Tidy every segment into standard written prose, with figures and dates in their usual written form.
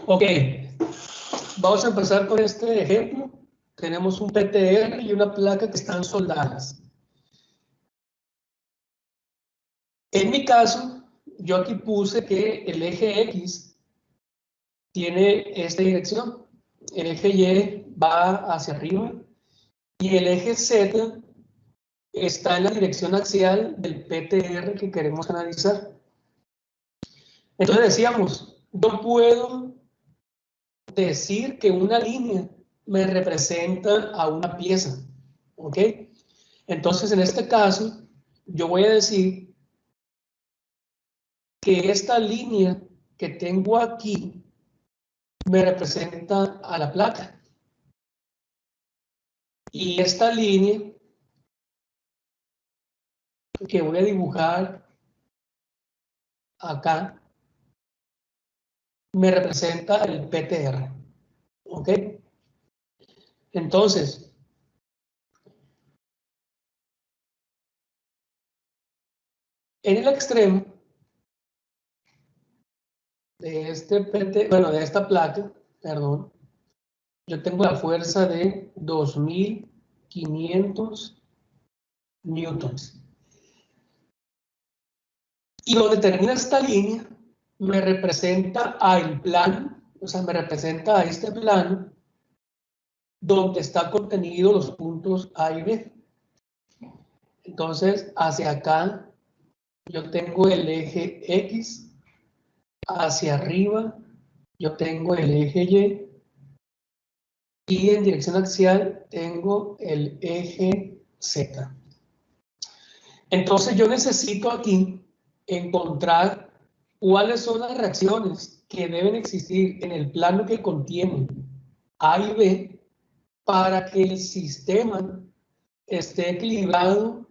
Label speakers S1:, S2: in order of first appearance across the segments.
S1: Ok, vamos a empezar con este ejemplo. Tenemos un PTR y una placa que están soldadas. En mi caso, yo aquí puse que el eje X tiene esta dirección, el eje Y va hacia arriba y el eje Z está en la dirección axial del PTR que queremos analizar. Entonces decíamos, yo puedo decir que una línea me representa a una pieza, ¿ok? Entonces, en este caso, yo voy a decir que esta línea que tengo aquí me representa a la placa. Y esta línea que voy a dibujar acá me representa el PTR, ¿ok? Entonces, en el extremo de este de esta placa, perdón, yo tengo la fuerza de 2500 newtons. Y donde termina esta línea, me representa al plano, o sea, me representa a este plano, donde está contenido los puntos A y B. Entonces, hacia acá, yo tengo el eje X, hacia arriba, yo tengo el eje Y en dirección axial tengo el eje Z. Entonces, yo necesito aquí encontrar cuáles son las reacciones que deben existir en el plano que contiene A y B para que el sistema esté equilibrado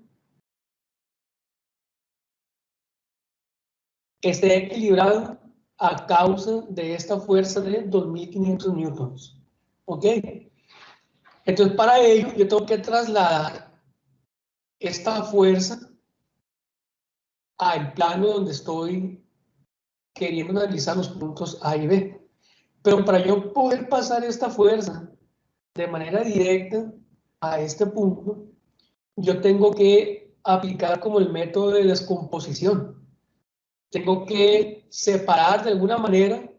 S1: a causa de esta fuerza de 2500 newtons. ¿Ok? Entonces, para ello, yo tengo que trasladar esta fuerza al plano donde estoy queriendo analizar los puntos A y B. Pero para yo poder pasar esta fuerza de manera directa a este punto, yo tengo que aplicar como el método de descomposición. Tengo que separar de alguna manera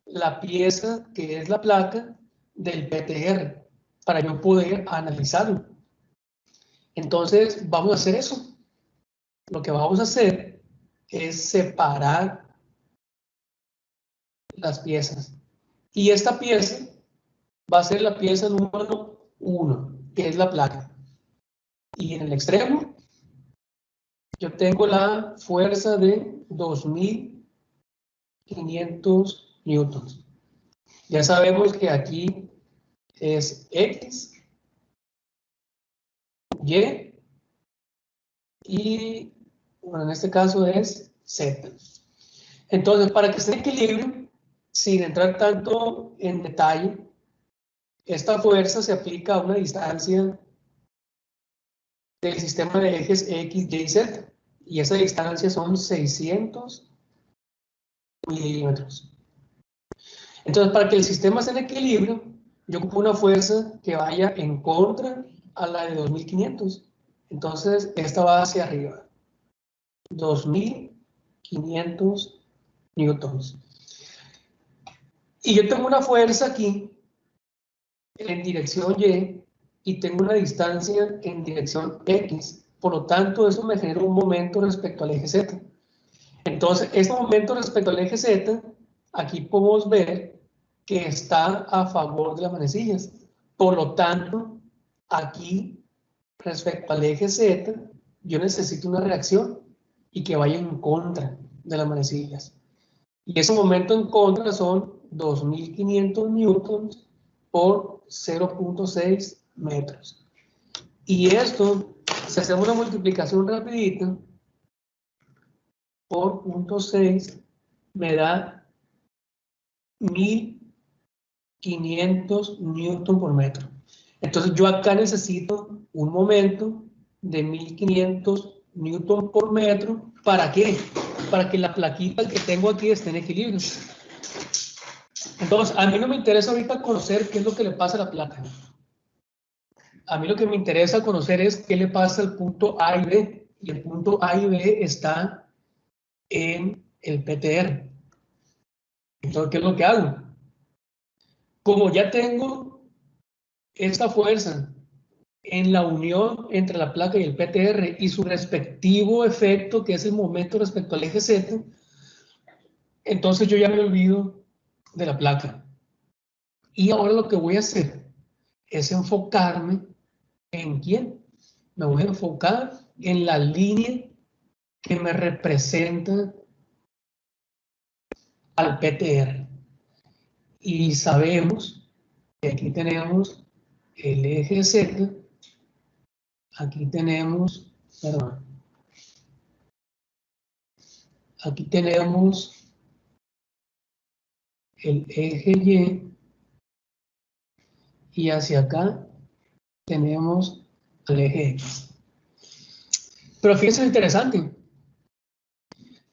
S1: la pieza que es la placa del PTR para yo poder analizarlo. Entonces, vamos a hacer eso. Lo que vamos a hacer es separar las piezas. Y esta pieza va a ser la pieza número 1, que es la placa. Y en el extremo, yo tengo la fuerza de 2500 newtons. Ya sabemos que aquí es X, Y bueno, en este caso es Z. Entonces, para que esté en equilibrio, sin entrar tanto en detalle, esta fuerza se aplica a una distancia del sistema de ejes X, Y y Z. Y esa distancia son 600 milímetros. Entonces, para que el sistema esté en equilibrio, yo ocupo una fuerza que vaya en contra a la de 2500. Entonces, esta va hacia arriba. 2500 newtons. Y yo tengo una fuerza aquí en dirección y tengo una distancia en dirección X. Por lo tanto, eso me genera un momento respecto al eje Z. Entonces, este momento respecto al eje Z, aquí podemos ver que está a favor de las manecillas. Por lo tanto, aquí, respecto al eje Z, yo necesito una reacción y que vaya en contra de las manecillas. Y ese momento en contra son 2500 newtons por 0.6 metros. Y esto, si hacemos una multiplicación rapidita, por 0.6 me da 1500 newton por metro. Entonces yo acá necesito un momento de 1500 newton por metro. ¿Para qué? Para que la plaquita que tengo aquí esté en equilibrio. Entonces, a mí no me interesa ahorita conocer qué es lo que le pasa a la placa. A mí lo que me interesa conocer es qué le pasa al punto A y B. Y el punto A y B está en el PTR. Entonces, ¿qué es lo que hago? Como ya tengo esta fuerza en la unión entre la placa y el PTR y su respectivo efecto, que es el momento respecto al eje Z, entonces yo ya me olvido de la placa. Y ahora lo que voy a hacer es enfocarme en quién. Me voy a enfocar en la línea que me representa al PTR. Y sabemos que aquí tenemos el eje Z, aquí tenemos, perdón, aquí tenemos el eje Y hacia acá tenemos el eje X. Pero fíjense lo interesante.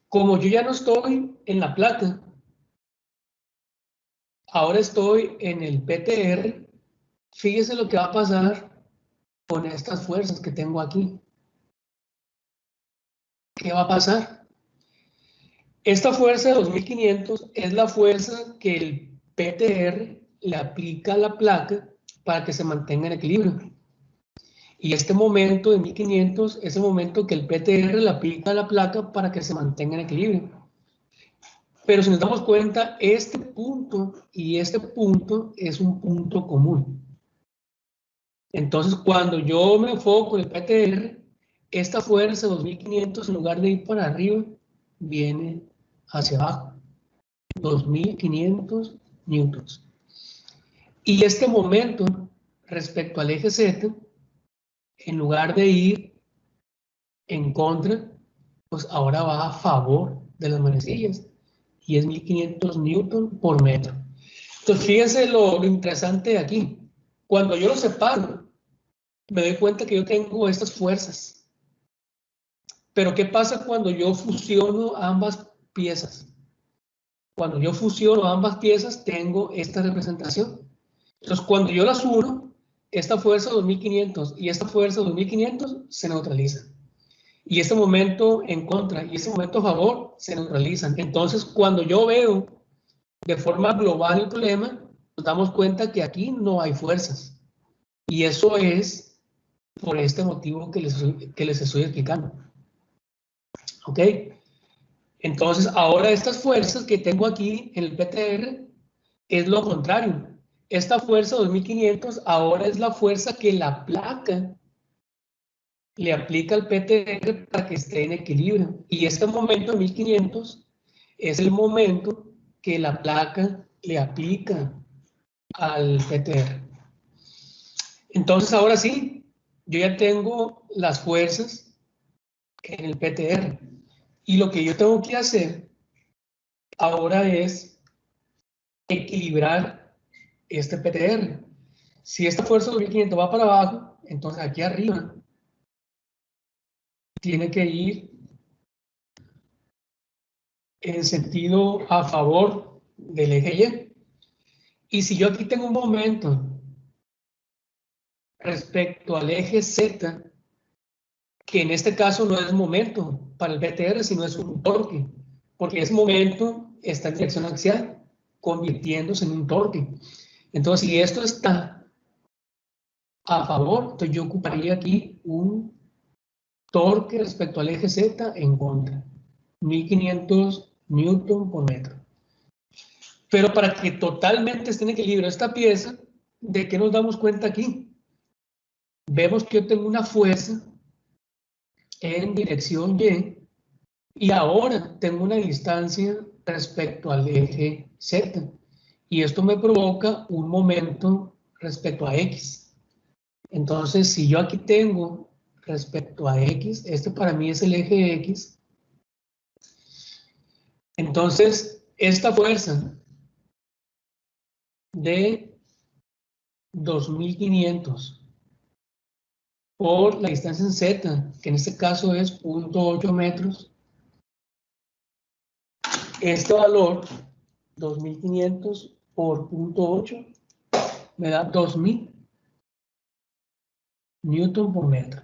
S1: Como yo ya no estoy en la placa, ahora estoy en el PTR, fíjense lo que va a pasar con estas fuerzas que tengo aquí. ¿Qué va a pasar? Esta fuerza de 2500 es la fuerza que el PTR le aplica a la placa para que se mantenga en equilibrio. Y este momento de 1500 es el momento que el PTR le aplica a la placa para que se mantenga en equilibrio. Pero si nos damos cuenta, este punto y este punto es un punto común. Entonces, cuando yo me enfoco en el PTR, esta fuerza 2500, en lugar de ir para arriba, viene hacia abajo. 2500 newtons. Y este momento respecto al eje Z, en lugar de ir en contra, pues ahora va a favor de las manecillas y es 1500 newton por metro. Entonces, fíjense lo interesante de aquí. Cuando yo lo separo, me doy cuenta que yo tengo estas fuerzas. Pero ¿qué pasa cuando yo fusiono ambas piezas? Cuando yo fusiono ambas piezas, tengo esta representación. Entonces, cuando yo las uno, esta fuerza 2500 y esta fuerza 2500 se neutralizan. Y este momento en contra y este momento a favor se neutralizan. Entonces, cuando yo veo de forma global el problema, nos damos cuenta que aquí no hay fuerzas. Y eso es por este motivo que les estoy explicando. ¿Ok? Entonces, ahora estas fuerzas que tengo aquí en el PTR es lo contrario. Esta fuerza 2500 ahora es la fuerza que la placa le aplica al PTR para que esté en equilibrio. Y este momento de 1500 es el momento que la placa le aplica al PTR. Entonces, ahora sí, yo ya tengo las fuerzas en el PTR. Y lo que yo tengo que hacer ahora es equilibrar este PTR. Si esta fuerza de 2500 va para abajo, entonces aquí arriba tiene que ir en sentido a favor del eje Y. Y si yo aquí tengo un momento respecto al eje Z, que en este caso no es momento para el PTR, sino es un torque, porque ese momento está en dirección axial, convirtiéndose en un torque. Entonces, si esto está a favor, entonces yo ocuparía aquí un torque respecto al eje Z en contra, 1500 newton por metro. Pero para que totalmente esté en equilibrio esta pieza, ¿de qué nos damos cuenta aquí? Vemos que yo tengo una fuerza en dirección y ahora tengo una distancia respecto al eje Z. Y esto me provoca un momento respecto a X. Entonces, si yo aquí tengo respecto a X, este para mí es el eje X, entonces esta fuerza de 2500 por la distancia en Z, que en este caso es 0.8 metros, este valor, 2500 por 0.8 me da 2000 newton por metro.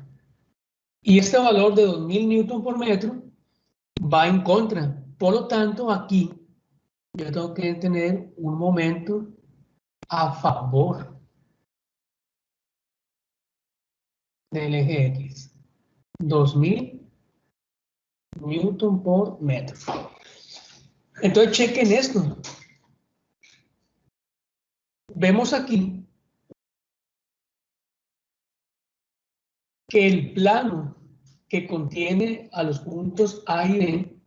S1: Y este valor de 2000 newton por metro va en contra. Por lo tanto, aquí yo tengo que tener un momento a favor del eje X. 2000 newton por metro. Entonces, chequen esto. Vemos aquí que el plano que contiene a los puntos A y B,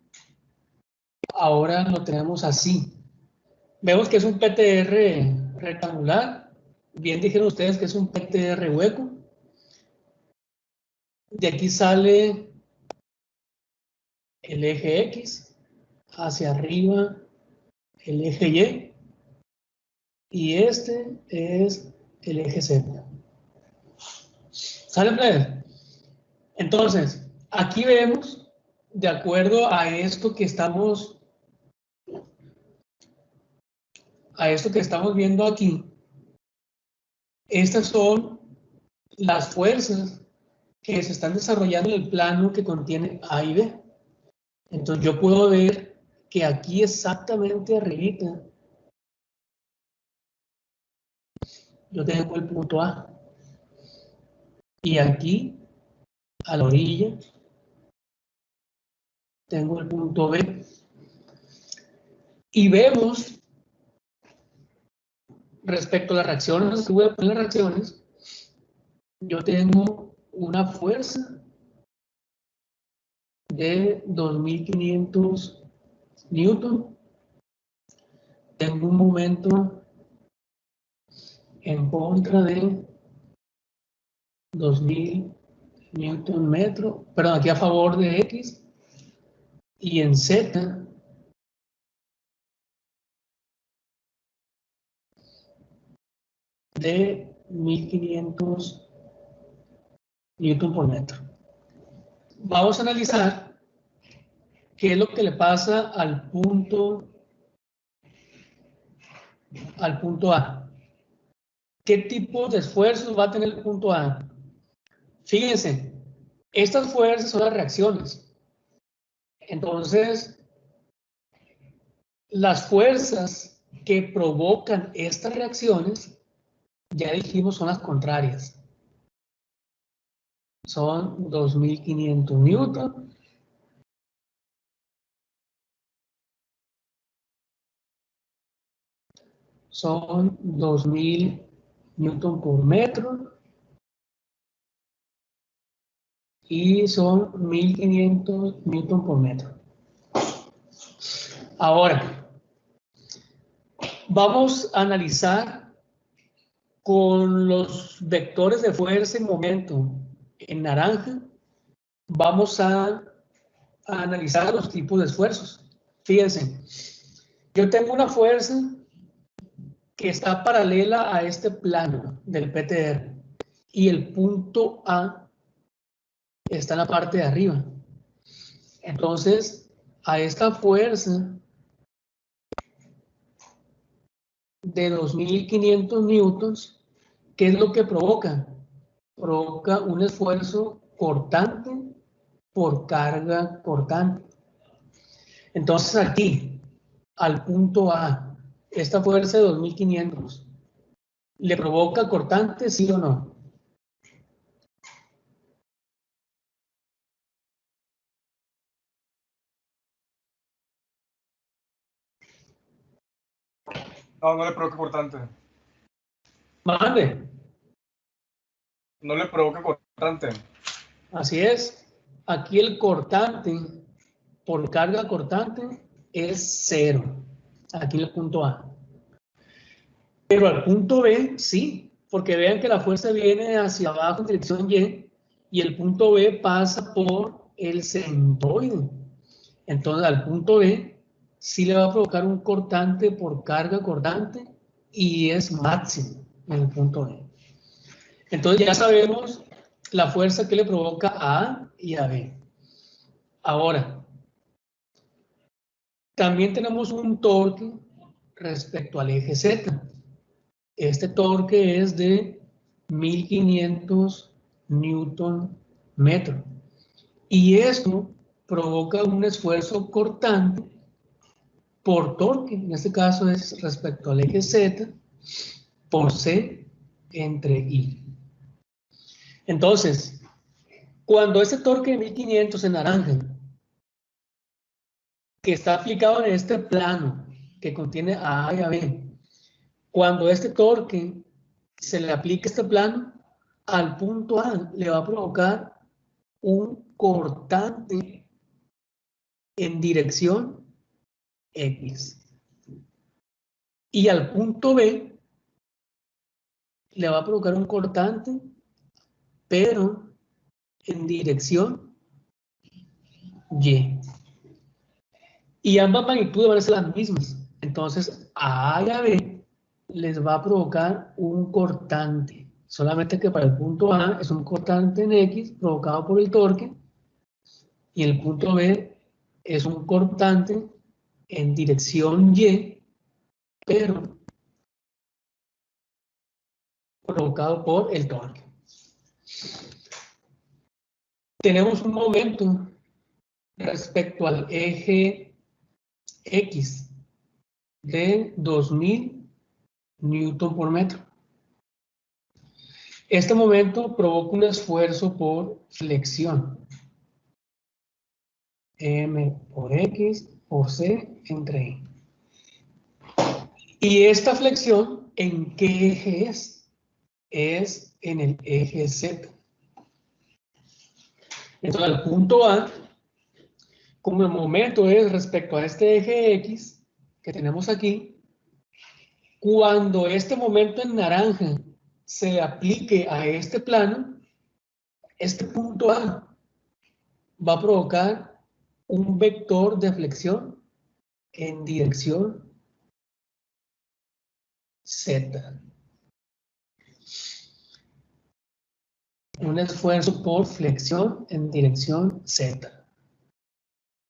S1: ahora lo tenemos así. Vemos que es un PTR rectangular. Bien dijeron ustedes que es un PTR hueco. De aquí sale el eje X, hacia arriba el eje Y, y este es el eje Z. ¿Sale, plebe? Entonces, aquí vemos, de acuerdo a esto que estamos viendo aquí, estas son las fuerzas que se están desarrollando en el plano que contiene A y B. Entonces yo puedo ver que aquí exactamente arribita yo tengo el punto A. Y aquí, a la orilla, tengo el punto B. Y vemos, respecto a las reacciones, si voy a poner las reacciones, yo tengo una fuerza de 2500 newton. Tengo un momento en contra de 2000 newton metro, perdón, aquí a favor de X, y en Z de 1500 newton por metro. Vamos a analizar qué es lo que le pasa al punto A. ¿Qué tipo de esfuerzos va a tener el punto A? Fíjense, estas fuerzas son las reacciones. Entonces, las fuerzas que provocan estas reacciones, ya dijimos, son las contrarias. Son 2500 newton. Son 2000 newton por metro. Y son 1500 newton por metro. Ahora, vamos a analizar con los vectores de fuerza y momento en naranja. Vamos a analizar los tipos de esfuerzos. Fíjense, yo tengo una fuerza que está paralela a este plano del PTR y el punto A está en la parte de arriba. Entonces, a esta fuerza de 2500 newtons, ¿qué es lo que provoca? Provoca un esfuerzo cortante por carga cortante. Entonces aquí, al punto A, esta fuerza de 2500, ¿le provoca cortante, sí o no?
S2: No, no le provoca cortante.
S1: Mande.
S2: No le provoca cortante.
S1: Así es. Aquí el cortante por carga cortante es 0. Aquí en el punto A. Pero al punto B, sí. Porque vean que la fuerza viene hacia abajo en dirección y el punto B pasa por el centroide. Entonces al punto B sí le va a provocar un cortante por carga cortante y es máximo en el punto B. Entonces ya sabemos la fuerza que le provoca a A y a B. Ahora, también tenemos un torque respecto al eje Z. Este torque es de 1500 Newton metro. Y esto provoca un esfuerzo cortante por torque, en este caso es respecto al eje Z, por C entre I. Entonces, cuando ese torque de 1500 en naranja, que está aplicado en este plano, que contiene a A y a B, cuando este torque se le aplica este plano, al punto A le va a provocar un cortante en dirección X. Y al punto B le va a provocar un cortante, pero en dirección Y. Y ambas magnitudes van a ser las mismas. Entonces, a A y a B les va a provocar un cortante. Solamente que para el punto A es un cortante en X provocado por el torque. Y el punto B es un cortante en dirección Y, pero provocado por el torque. Tenemos un momento respecto al eje X de 2000 Newton por metro. Este momento provoca un esfuerzo por flexión. M por X por C entre I. Y esta flexión, ¿en qué eje es? Es en el eje Z. Entonces, el punto A, como el momento es respecto a este eje X que tenemos aquí, cuando este momento en naranja se aplique a este plano, este punto A va a provocar un vector de flexión en dirección Z. Un esfuerzo por flexión en dirección Z.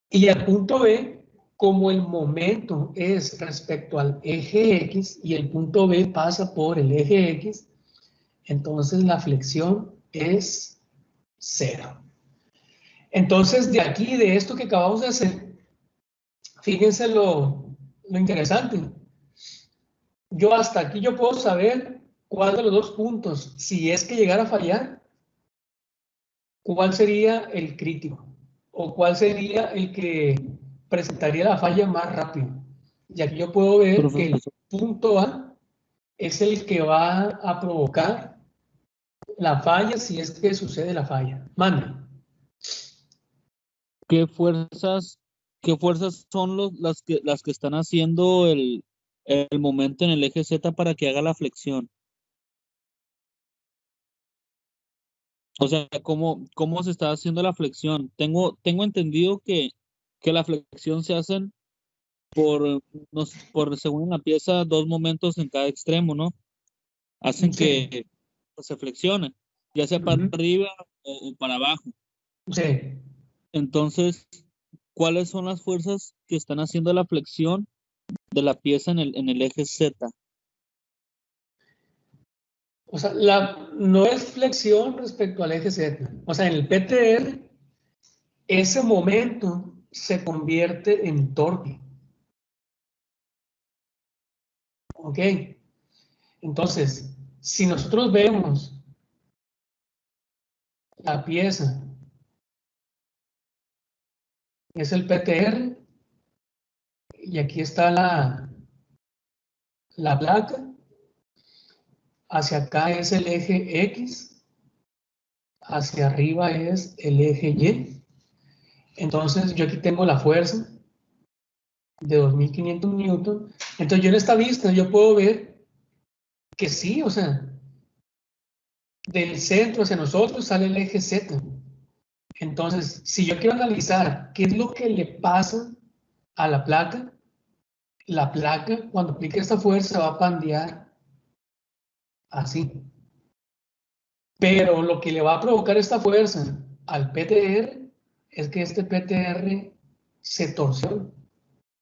S1: Y el punto B, como el momento es respecto al eje X y el punto B pasa por el eje X, entonces la flexión es 0. Entonces, de aquí, de esto que acabamos de hacer, fíjense lo interesante. Yo hasta aquí yo puedo saber cuál de los dos puntos, si es que llegara a fallar, cuál sería el crítico o cuál sería el que presentaría la falla más rápido. Y aquí yo puedo ver que el punto A es el que va a provocar la falla si es que sucede la falla. Manda.
S3: ¿Qué fuerzas son las que están haciendo el momento en el eje Z para que haga la flexión? O sea, ¿cómo se está haciendo la flexión? Tengo entendido que la flexión se hacen según en la pieza, dos momentos en cada extremo, ¿no? Hacen
S1: Sí.
S3: que se flexione, ya sea para arriba o para abajo.
S1: Sí.
S3: Entonces, ¿cuáles son las fuerzas que están haciendo la flexión de la pieza en el eje Z?
S1: O sea, no es flexión respecto al eje Z. O sea, en el PTR, ese momento se convierte en torque. ¿Ok? Entonces, si nosotros vemos la pieza, es el PTR, y aquí está la placa, hacia acá es el eje X, hacia arriba es el eje Y. Entonces, yo aquí tengo la fuerza de 2500 newton. Entonces, yo en esta vista, yo puedo ver que sí, o sea, del centro hacia nosotros sale el eje Z. Entonces, si yo quiero analizar qué es lo que le pasa a la placa cuando aplique esta fuerza va a pandear así. Pero lo que le va a provocar esta fuerza al PTR es que este PTR se torsiona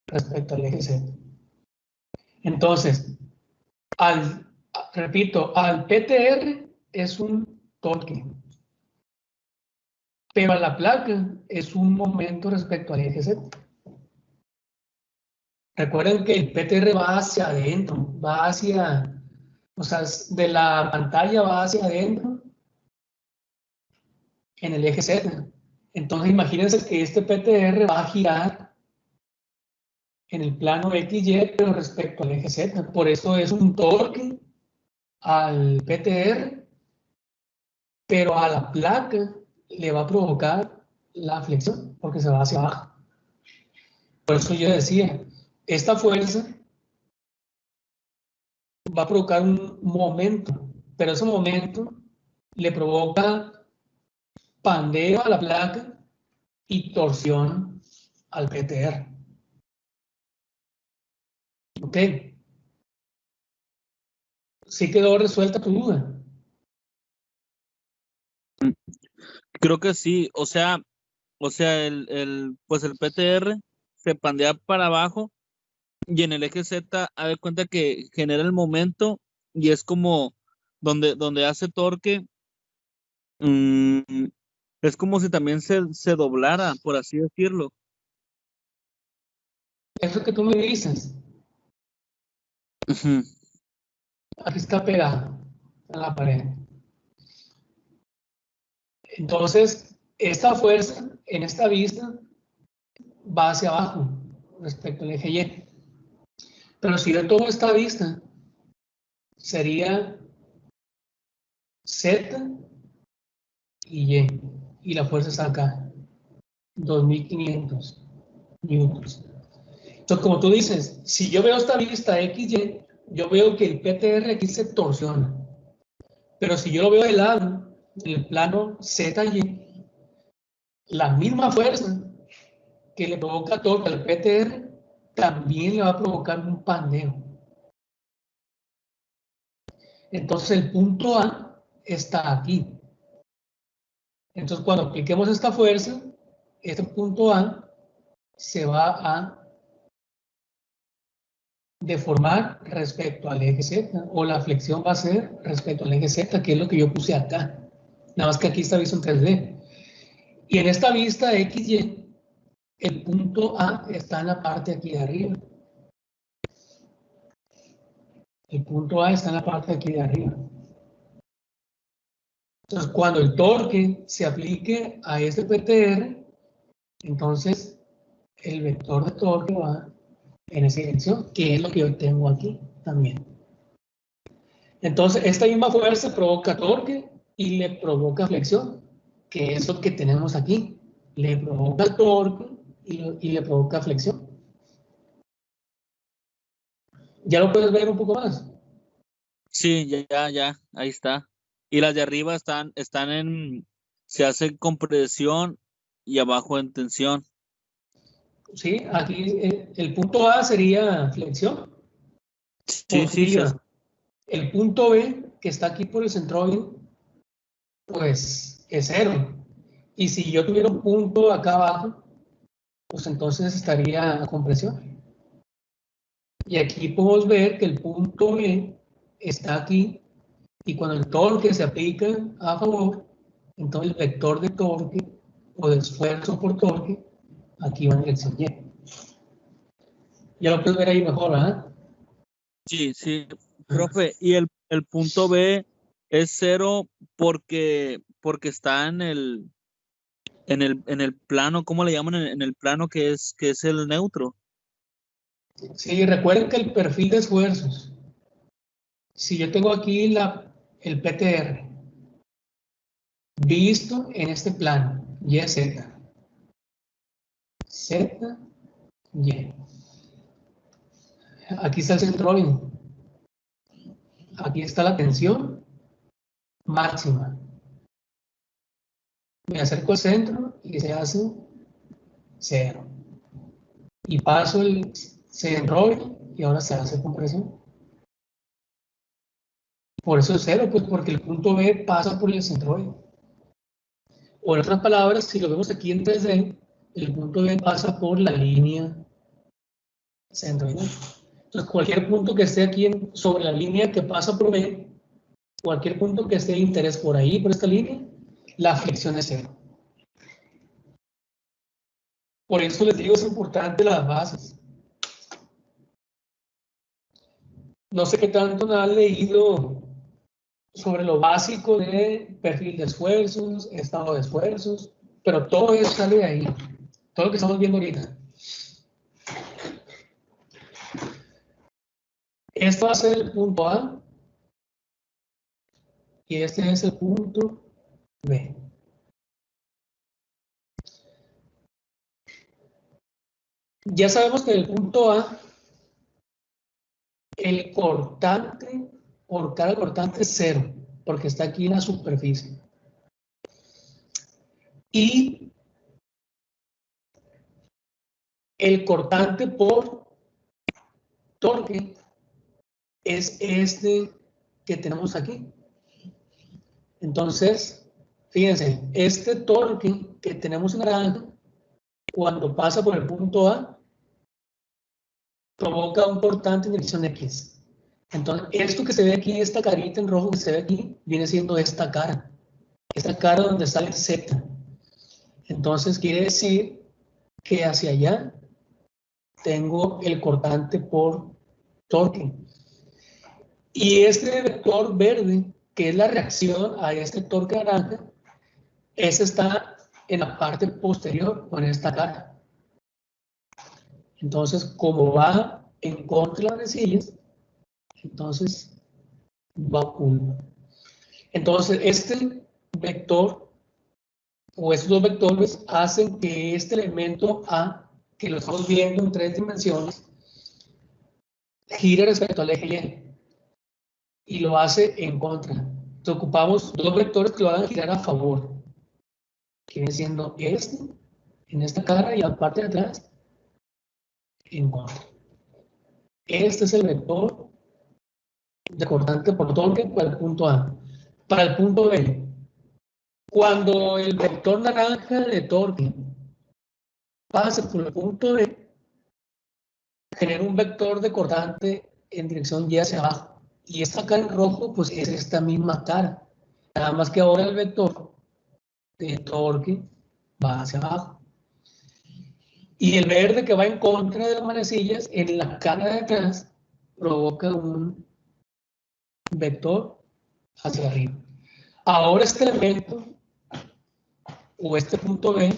S1: respecto al eje Z. Entonces, repito, al PTR es un torque, pero a la placa es un momento respecto al eje Z. Recuerden que el PTR va hacia adentro, va hacia, o sea, de la pantalla va hacia adentro en el eje Z. Entonces imagínense que este PTR va a girar en el plano XY, pero respecto al eje Z. Por eso es un torque al PTR, pero a la placa le va a provocar la flexión, porque se va hacia abajo. Por eso yo decía, esta fuerza va a provocar un momento, pero ese momento le provoca pandeo a la placa y torsión al PTR. ¿Ok? ¿Sí quedó resuelta tu duda?
S3: Creo que sí, o sea, pues el PTR se pandea para abajo y en el eje Z, haz de cuenta que genera el momento y es como donde hace torque, es como si también se doblara, por así decirlo.
S1: Eso que tú me dices,
S3: Ujú.
S1: aquí está pegado a la pared. Entonces, esta fuerza en esta vista va hacia abajo respecto al eje Y. Pero si yo tomo esta vista, sería Z y Y. Y la fuerza está acá, 2500 newtons. Entonces, como tú dices, si yo veo esta vista XY, yo veo que el PTR aquí se torsiona. Pero si yo lo veo de lado, en el plano ZY, la misma fuerza que le provoca torque al PTR también le va a provocar un pandeo. Entonces el punto A está aquí. Entonces cuando apliquemos esta fuerza, este punto A se va a deformar respecto al eje Z, o la flexión va a ser respecto al eje Z, que es lo que yo puse acá. Nada más que aquí está visto en 3D. Y en esta vista XY, el punto A está en la parte aquí de arriba. El punto A está en la parte aquí de arriba. Entonces, cuando el torque se aplique a este PTR, entonces el vector de torque va en esa dirección, que es lo que yo tengo aquí también. Entonces, esta misma fuerza provoca torque y le provoca flexión, que es lo que tenemos aquí. Le provoca torque y le provoca flexión. ¿Ya lo puedes ver un poco más?
S3: Sí, ya, ahí está. Y las de arriba se hace con presión y abajo en tensión.
S1: Sí, aquí el punto A sería flexión
S3: Sí, se hace.
S1: positiva. El punto B, que está aquí por el centroide, pues es 0. Y si yo tuviera un punto acá abajo, pues entonces estaría a compresión. Y aquí podemos ver que el punto B está aquí, y cuando el torque se aplica a favor, entonces el vector de torque o de esfuerzo por torque aquí va en dirección Y. Ya lo puedes ver ahí mejor, ¿verdad?
S3: Sí, profe, y el punto B es 0 porque está en el plano, ¿cómo le llaman? En el plano que es el neutro.
S1: Sí, recuerden que el perfil de esfuerzos, si yo tengo aquí el PTR visto en este plano, YZ, Z, Y. Aquí está el centroide. Aquí está la tensión máxima. Me acerco al centro y se hace 0. Y paso el centroide y ahora se hace compresión. Por eso es 0, pues porque el punto B pasa por el centroide. O en otras palabras, si lo vemos aquí en 3D, el punto B pasa por la línea centroidal. Entonces, Entonces, cualquier punto que esté aquí sobre la línea que pasa por B, cualquier punto que esté de interés por ahí, por esta línea, la flexión es 0. Por eso les digo, es importante las bases. No sé qué tanto han leído sobre lo básico de perfil de esfuerzos, estado de esfuerzos, pero todo eso sale de ahí. Todo lo que estamos viendo ahorita. Esto va a ser el punto A y este es el punto B. Ya sabemos que en el punto A, el cortante por cada cortante es 0, porque está aquí en la superficie. Y el cortante por torque es este que tenemos aquí. Entonces, fíjense, este torque que tenemos en naranja, cuando pasa por el punto A, provoca un cortante en dirección X. Entonces, esto que se ve aquí, esta carita en rojo que se ve aquí, viene siendo esta cara donde sale Z. Entonces, quiere decir que hacia allá tengo el cortante por torque. Y este vector verde, que es la reacción a este torque naranja, ese está en la parte posterior, con esta cara. Entonces, como va en contra de las manecillas, entonces va oculto. Entonces, este vector o estos dos vectores hacen que este elemento A, que lo estamos viendo en 3 dimensiones, gire respecto al eje Y lo hace en contra. Entonces, ocupamos dos vectores que lo hagan girar a favor, que viene siendo este en esta cara y la parte de atrás en contra. Este es el vector de cortante por torque para el punto A. Para el punto B, cuando el vector naranja de torque pase por el punto B, genera un vector de cortante en dirección Y hacia abajo. Y esta cara en rojo, pues es esta misma cara. Nada más que ahora el vector de torque va hacia abajo. Y el verde que va en contra de las manecillas, en la cara de atrás, provoca un vector hacia arriba. Ahora este elemento, o este punto B,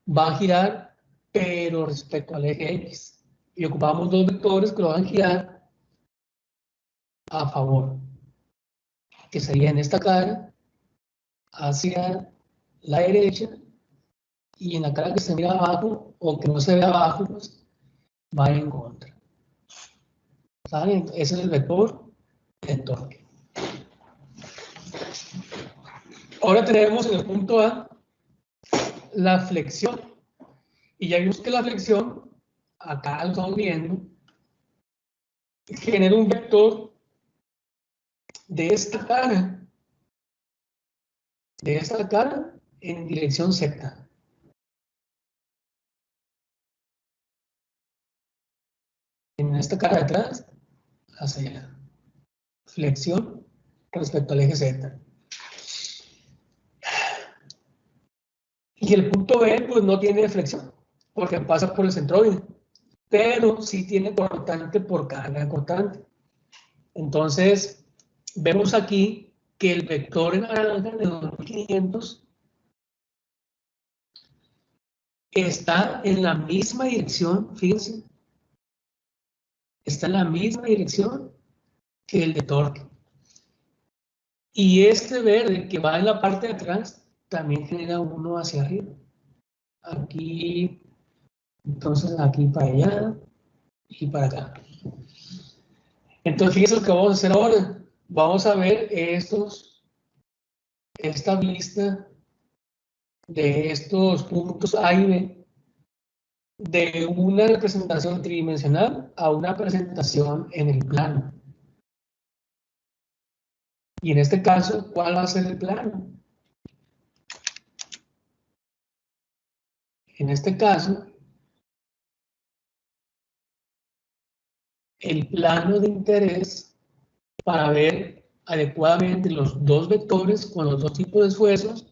S1: va a girar, pero respecto al eje X. Y ocupamos dos vectores que lo van a girar a favor, que sería en esta cara, hacia la derecha, y en la cara que se mira abajo, o que no se ve abajo, pues va en contra. ¿Saben? Ese es el vector de torque. Ahora tenemos en el punto A la flexión. Y ya vimos que la flexión, acá lo estamos viendo, genera un vector de esta cara en dirección Z. En esta cara de atrás, hacia allá. Flexión respecto al eje Z. Y el punto B, pues no tiene flexión, porque pasa por el centroide, pero sí tiene cortante por carga cortante. Entonces, vemos aquí que el vector en naranja de 2500 está en la misma dirección, fíjense, está en la misma dirección que el de torque. Y este verde que va en la parte de atrás también genera uno hacia arriba. Aquí, entonces aquí para allá y para acá. Entonces, fíjense lo que vamos a hacer ahora. Vamos a ver esta lista de estos puntos A y B de una representación tridimensional a una presentación en el plano. Y en este caso, ¿cuál va a ser el plano? En este caso, el plano de interés para ver adecuadamente los dos vectores con los dos tipos de esfuerzos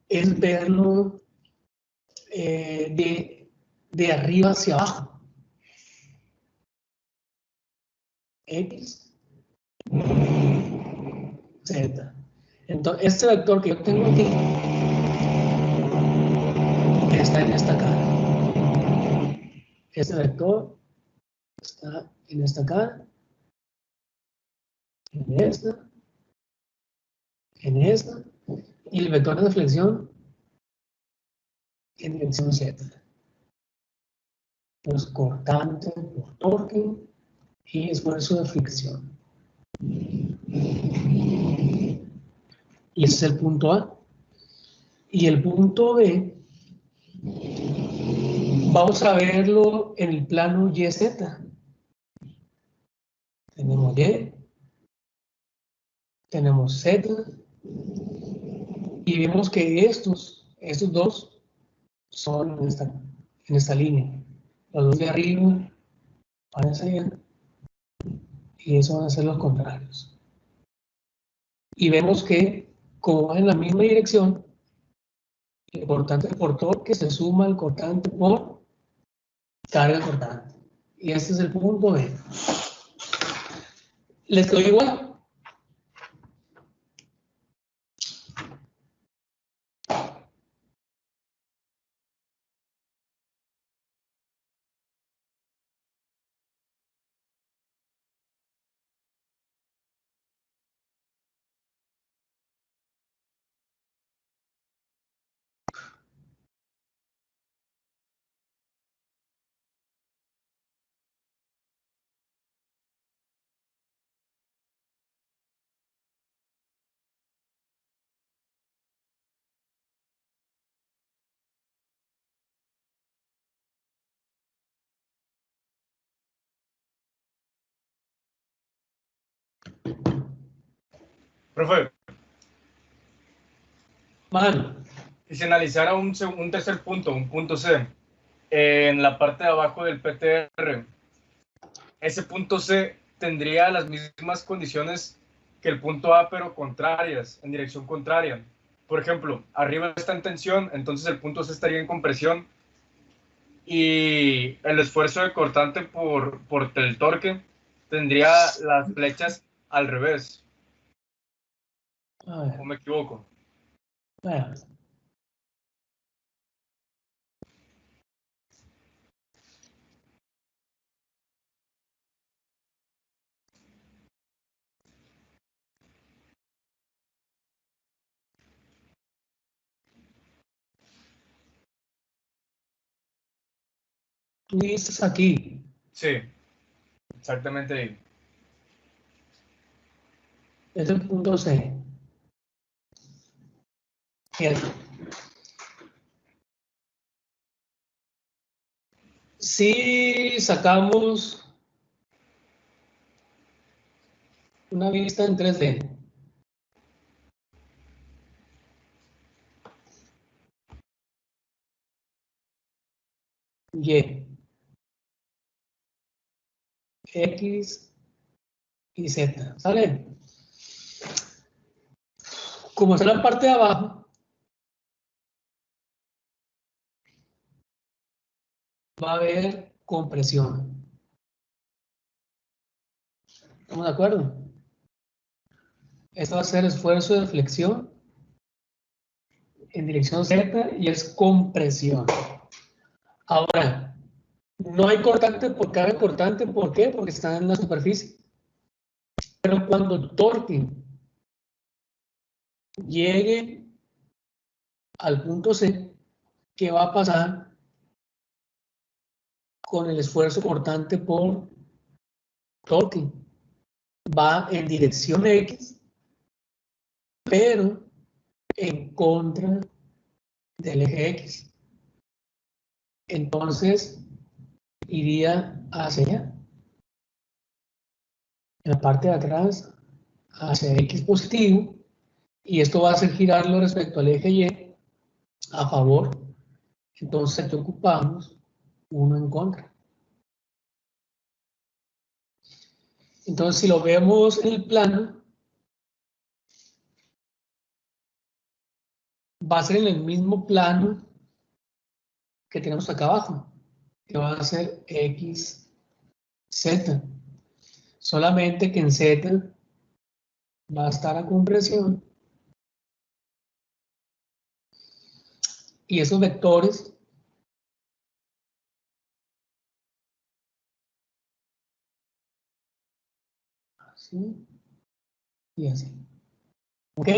S1: es verlo de arriba hacia abajo. X, Z. Entonces, este vector que yo tengo aquí está en esta cara. Este vector está en esta cara, en esta, y el vector de flexión en dirección Z. Pues cortante por torque y esfuerzo de fricción. Y ese es el punto A. Y el punto B, vamos a verlo en el plano YZ. Tenemos Y, tenemos Z, y vemos que estos dos son en esta línea. Los dos de arriba van a ser, y esos van a ser los contrarios. Y vemos que, como van en la misma dirección, el cortante por torque se suma al cortante por carga cortante. Y este es el punto B. ¿Les quedó igual?
S2: Profe,
S1: Mano,
S2: y si analizara un tercer punto, un punto C, en la parte de abajo del PTR, ese punto C tendría las mismas condiciones que el punto A, pero contrarias, en dirección contraria. Por ejemplo, arriba está en tensión, entonces el punto C estaría en compresión y el esfuerzo de cortante por el torque tendría las flechas al revés.
S1: a ver,
S2: ¿O me equivoco?
S1: bueno. Tú dices aquí,
S2: Sí, exactamente ahí.
S1: es el punto C. Fíjate. Si sacamos una vista en 3D, Y, X y Z, ¿sale? Como está en la parte de abajo, va a haber compresión. ¿Estamos de acuerdo? Esto va a ser esfuerzo de flexión en dirección Z y es compresión. Ahora, no hay cortante por carga cortante, ¿por qué? Porque está en la superficie. Pero cuando el torque llegue al punto C, ¿qué va a pasar con el esfuerzo cortante por torque? Va en dirección X, pero en contra del eje X. Entonces, iría hacia allá. En la parte de atrás, hacia X positivo, y esto va a hacer girarlo respecto al eje Y a favor. Entonces, aquí ocupamos uno en contra. Entonces, si lo vemos en el plano, va a ser en el mismo plano que tenemos acá abajo, que va a ser X, Z. Solamente que en Z va a estar la compresión y esos vectores así y así. ¿Ok?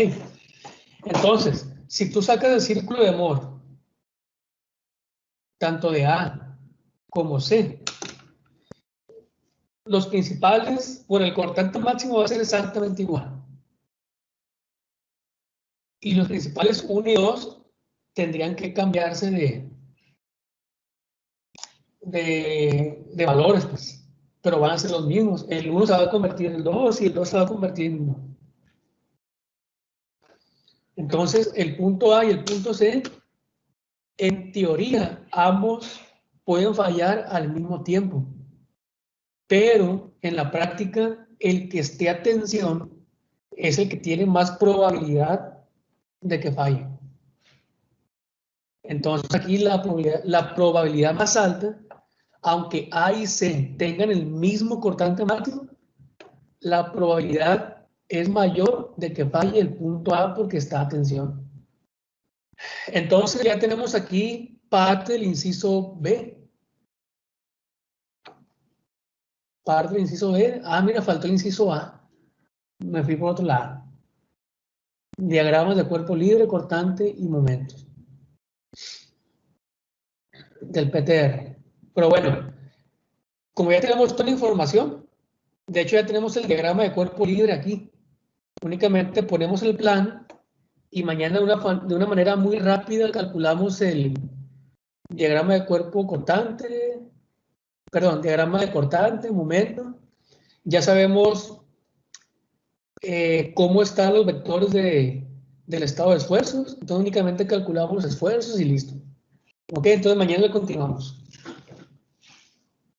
S1: Entonces, si tú sacas el círculo de Moore, tanto de A como C, los principales por el cortante máximo va a ser exactamente igual. Y los principales 1 y 2 tendrían que cambiarse de valores, pues. Pero van a ser los mismos. El 1 se va a convertir en el 2 y el 2 se va a convertir en 1. Entonces, el punto A y el punto C, en teoría, ambos pueden fallar al mismo tiempo. Pero en la práctica, el que esté a tensión es el que tiene más probabilidad de que falle. Entonces, aquí la probabilidad más alta, aunque A y C tengan el mismo cortante máximo, la probabilidad es mayor de que falle el punto A porque está a tensión. Entonces ya tenemos aquí parte del inciso B. Parte del inciso B. Ah, mira, faltó el inciso A. Me fui por otro lado. Diagramas de cuerpo libre, cortante y momentos del PTR. Pero bueno, como ya tenemos toda la información, de hecho ya tenemos el diagrama de cuerpo libre aquí. Únicamente ponemos el plan y mañana de una manera muy rápida calculamos el diagrama de cuerpo cortante, perdón, diagrama de cortante, momento. Ya sabemos cómo están los vectores del estado de esfuerzos, entonces únicamente calculamos los esfuerzos y listo. Ok, entonces mañana le continuamos.